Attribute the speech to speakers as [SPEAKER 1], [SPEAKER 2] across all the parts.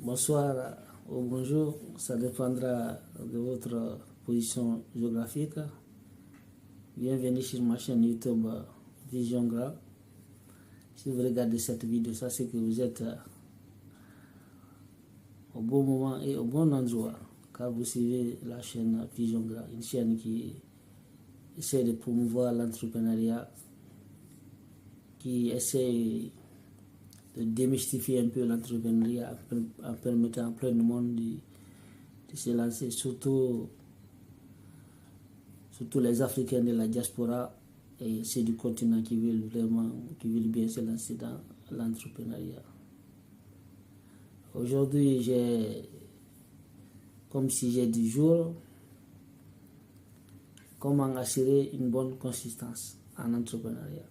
[SPEAKER 1] Bonsoir ou bonjour, ça dépendra de votre position géographique. Bienvenue sur ma chaîne YouTube Vision Gras. Si vous regardez cette vidéo, ça c'est que vous êtes au bon moment et au bon endroit, car vous suivez la chaîne Vision Gras, une chaîne qui essaie de promouvoir l'entrepreneuriat, qui essaie de démystifier un peu l'entrepreneuriat en permettant à plein de monde de se lancer, surtout les Africains de la diaspora et ceux du continent qui veulent bien se lancer dans l'entrepreneuriat. Aujourd'hui, j'ai comme sujet du jour comment assurer une bonne consistance en entrepreneuriat.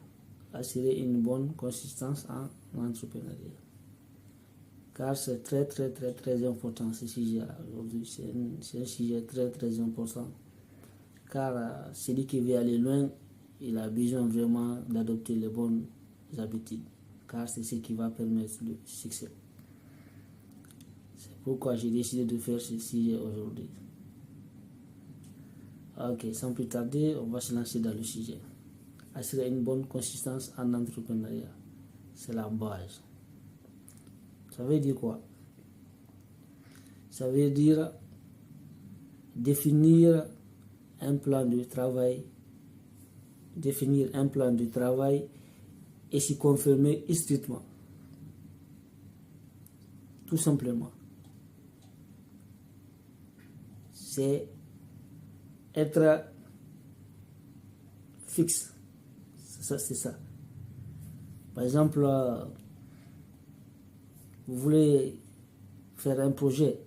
[SPEAKER 1] Assurer une bonne consistance en entrepreneuriat. Car c'est très important ce sujet-là. Aujourd'hui, c'est un sujet très important. Car celui qui veut aller loin, il a besoin vraiment d'adopter les bonnes habitudes. Car c'est ce qui va permettre le succès. C'est pourquoi j'ai décidé de faire ce sujet aujourd'hui. Ok, sans plus tarder, on va se lancer dans le sujet. Assurer une bonne consistance en entrepreneuriat, c'est la base. Ça veut dire quoi? Ça veut dire définir un plan de travail, et s'y conformer strictement. Tout simplement. C'est être fixe. C'est ça. Par exemple, vous voulez faire un projet.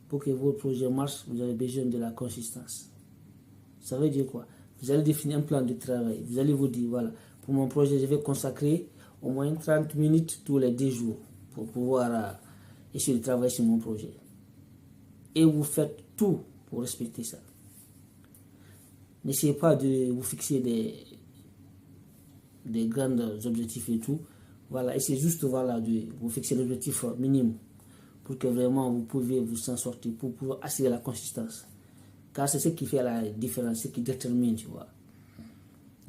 [SPEAKER 1] Pour que votre projet marche, vous avez besoin de la consistance. Ça veut dire quoi? Vous allez définir un plan de travail. Vous allez vous dire, voilà, pour mon projet, je vais consacrer au moins 30 minutes tous les 2 jours pour pouvoir essayer de travailler sur mon projet. Et vous faites tout pour respecter ça. N'essayez pas de vous fixer des grands objectifs et tout. Voilà, essayez juste de vous fixer l'objectif minimum pour que vraiment vous pouvez vous en sortir, pour pouvoir assurer la consistance. Car c'est ce qui fait la différence, ce qui détermine, tu vois.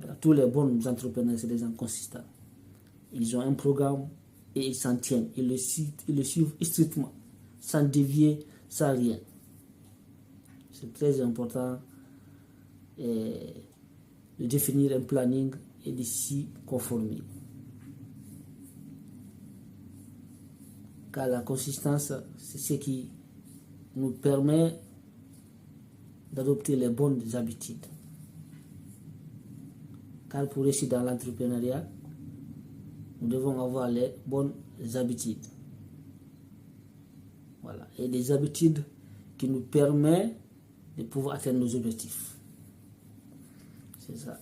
[SPEAKER 1] Alors, tous les bons entrepreneurs, c'est des gens consistants. Ils ont un programme et ils s'en tiennent. Ils le suivent strictement, sans dévier, sans rien. C'est très important de définir un planning et de s'y conformer. Car la consistance, c'est ce qui nous permet d'adopter les bonnes habitudes. Car pour réussir dans l'entrepreneuriat, nous devons avoir les bonnes habitudes. Voilà. Et des habitudes qui nous permettent de pouvoir atteindre nos objectifs. C'est ça.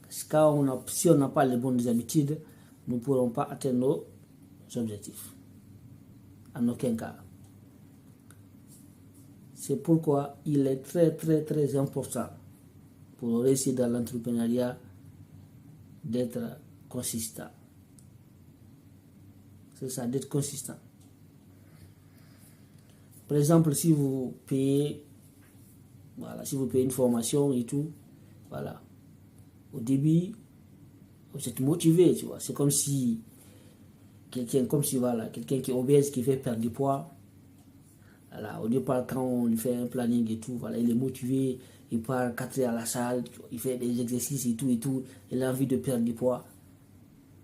[SPEAKER 1] Parce que si on n'a pas les bonnes habitudes, nous ne pourrons pas atteindre nos objectifs. En aucun cas. C'est pourquoi il est très important pour réussir dans l'entrepreneuriat d'être consistant. C'est ça, d'être consistant. Par exemple, si vous payez une formation et tout, voilà, au début, vous êtes motivé, tu vois. C'est comme si quelqu'un qui est obèse, qui veut perdre du poids. Voilà, au départ, quand on lui fait un planning et tout, voilà, il est motivé, il part 4 heures à la salle, il fait des exercices et tout, il a envie de perdre du poids.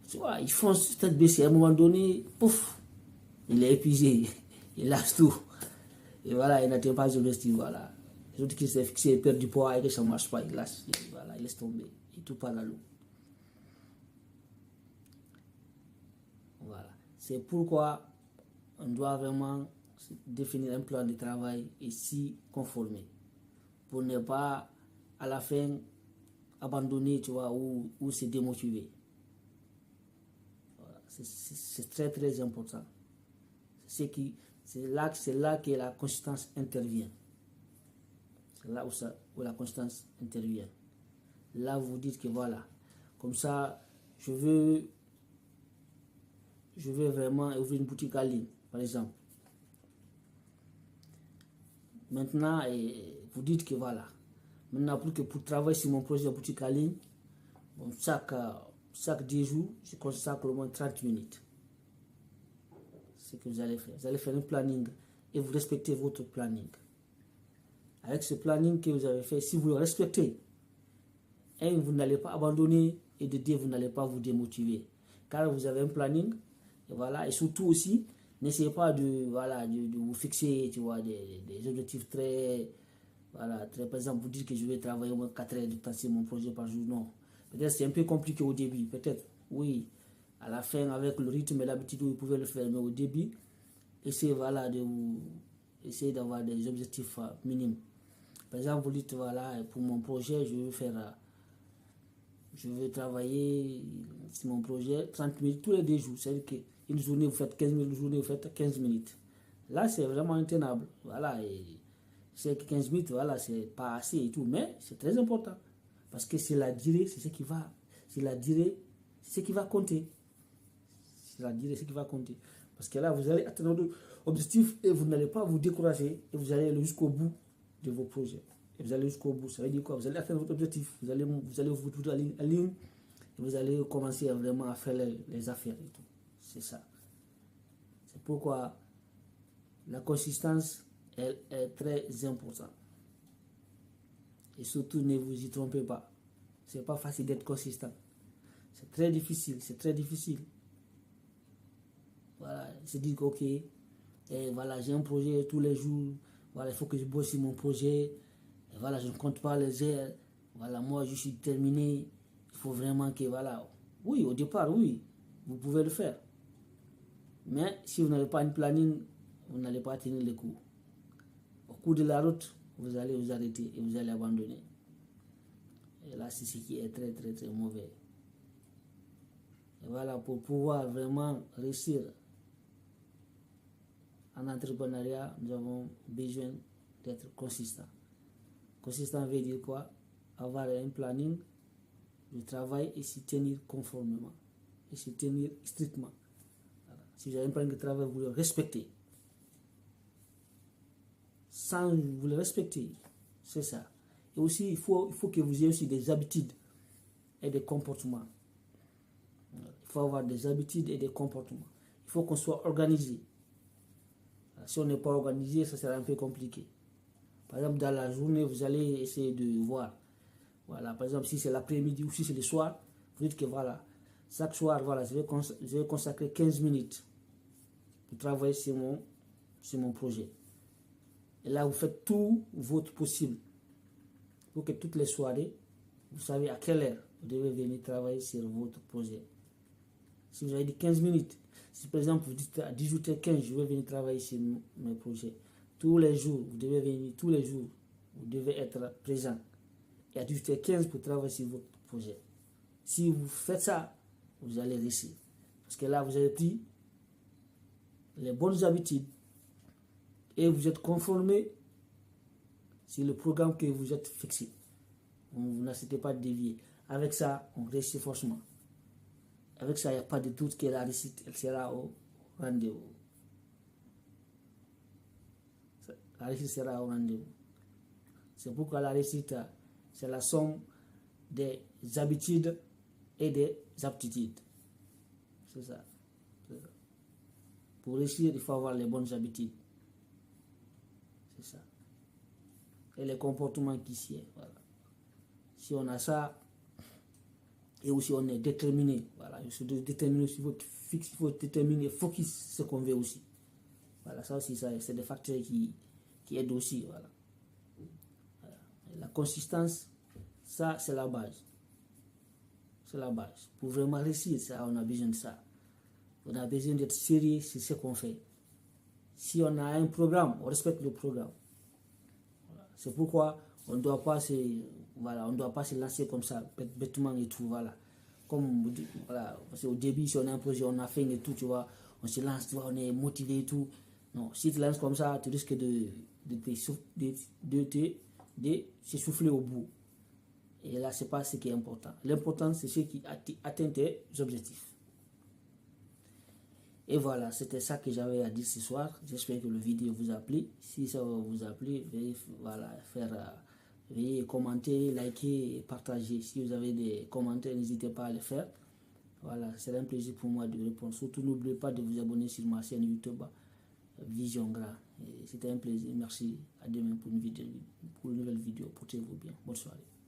[SPEAKER 1] Tu vois, il fonce tête baissée, à un moment donné, pouf, il est épuisé, il lâche tout. Et voilà, il n'atteint pas les objectifs, voilà. Les autres qui s'est fixé, il perd du poids et que ça ne marche pas, il lâche, voilà, il laisse tomber, et tout part à l'eau. Voilà. C'est pourquoi on doit vraiment définir un plan de travail et s'y conformer. Pour ne pas, à la fin, abandonner, tu vois, ou se démotiver. Voilà. C'est très important. C'est là que la consistance intervient. C'est là où la constance intervient. Là, vous dites que voilà, comme ça, je veux vraiment ouvrir une boutique en ligne. par exemple. Maintenant, vous dites que voilà, maintenant pour travailler sur mon projet de boutique en ligne, bon, chaque 10 jours, je consacre au moins 30 minutes. C'est ce que vous allez faire. Vous allez faire un planning et vous respectez votre planning. Avec ce planning que vous avez fait, si vous le respectez, vous n'allez pas abandonner, et de deux, vous n'allez pas vous démotiver. Car vous avez un planning, et voilà, et surtout aussi, n'essayez pas de vous fixer, tu vois, des objectifs très, voilà, par exemple, vous dites que je vais travailler au moins 4 heures de temps sur mon projet par jour, non. Peut-être c'est un peu compliqué au début, peut-être, oui, à la fin, avec le rythme et l'habitude, vous pouvez le faire, mais au début, essayez, voilà, essayez d'avoir des objectifs minimes. Par exemple, vous dites, voilà, pour mon projet, je vais travailler sur mon projet 30 minutes tous les 2 jours. C'est-à-dire qu'une journée, vous faites 15 minutes, une journée, vous faites 15 minutes. Là, c'est vraiment intenable. Voilà, et c'est que 15 minutes, voilà, c'est pas assez et tout, mais c'est très important. Parce que c'est la durée, c'est ce qui va, c'est la durée, c'est ce qui va compter. C'est la durée, c'est ce qui va compter. Parce que là, vous allez atteindre votre objectif et vous n'allez pas vous décourager et vous allez aller jusqu'au bout de vos projets. Et vous allez jusqu'au bout. Ça veut dire quoi? Vous allez atteindre votre objectif. Vous allez vous trouver en ligne et vous allez commencer vraiment à faire les affaires et tout. C'est ça. C'est pourquoi la consistance, elle est très importante. Et surtout, ne vous y trompez pas. C'est pas facile d'être consistant. C'est très difficile. C'est très difficile. Voilà. Se dire que, ok, et voilà, j'ai un projet tous les jours. Voilà, il faut que je bosse sur mon projet. Et voilà, je ne compte pas les heures. Voilà, moi, je suis terminé. Il faut vraiment que, voilà. Oui, au départ, oui, vous pouvez le faire. Mais si vous n'avez pas une planning, vous n'allez pas tenir le coup. Au cours de la route, vous allez vous arrêter et vous allez abandonner. Et là, c'est ce qui est très, très, très mauvais. Et voilà, pour pouvoir vraiment réussir en entrepreneuriat, nous avons besoin d'être consistant. Consistant veut dire quoi? Avoir un planning de travail et s'y tenir conformément. Et s'y tenir strictement. Voilà. Si vous avez un planning de travail, vous le respectez. Sans vous le respecter, c'est ça. Et aussi, il faut que vous ayez aussi des habitudes et des comportements. Il faut avoir des habitudes et des comportements. Il faut qu'on soit organisé. Si on n'est pas organisé, ça sera un peu compliqué. Par exemple, dans la journée, vous allez essayer de voir. Voilà, par exemple, si c'est l'après-midi ou si c'est le soir, vous dites que voilà, chaque soir, voilà, je vais consacrer 15 minutes pour travailler sur mon projet. Et là, vous faites tout votre possible pour que toutes les soirées, vous savez à quelle heure vous devez venir travailler sur votre projet. Si vous avez dit 15 minutes, si par exemple vous dites à 18h15, je vais venir travailler sur mes projets, tous les jours, vous devez venir, tous les jours, vous devez être présent. Et à 18h15 pour travailler sur votre projet. Si vous faites ça, vous allez réussir. Parce que là, vous avez pris les bonnes habitudes et vous êtes conformé sur le programme que vous êtes fixé. Vous n'acceptez pas de dévier. Avec ça, on réussit forcément. Avec ça, il n'y a pas de doute que la réussite, elle sera au rendez-vous. La réussite sera au rendez-vous. C'est pourquoi la réussite, c'est la somme des habitudes et des aptitudes. C'est ça. Pour réussir, il faut avoir les bonnes habitudes. C'est ça. Et les comportements qui s'y est. Voilà. Si on a ça, et aussi on est déterminé. Voilà. Il faut déterminer, il faut déterminer, focus ce qu'on veut aussi. Voilà, ça aussi, c'est des facteurs qui aident aussi. Voilà. Voilà. La consistance, ça, c'est la base. C'est la base. Pour vraiment réussir, ça, on a besoin de ça. On a besoin d'être sérieux sur ce qu'on fait. Si on a un programme, on respecte le programme. Voilà. C'est pourquoi on ne doit pas se lancer comme ça, bêtement et tout. Voilà. Comme, voilà, parce qu'au début, si on a un projet, on a fait et tout, tu vois, on se lance, tu vois, on est motivé et tout. Non, si tu lances comme ça, tu risques de s'essouffler au bout. Et là, ce n'est pas ce qui est important. L'important, c'est ce qui atteint tes objectifs.
[SPEAKER 2] Et voilà, c'était ça que j'avais à dire ce soir. J'espère que le vidéo vous a plu. Si ça vous a plu, veuillez, voilà, veuillez commenter, liker et partager. Si vous avez des commentaires, n'hésitez pas à les faire. Voilà, c'est un plaisir pour moi de répondre. Surtout, n'oubliez pas de vous abonner sur ma chaîne YouTube Vision Gras. C'était un plaisir. Merci. À demain pour une nouvelle vidéo. Portez-vous bien. Bonne soirée.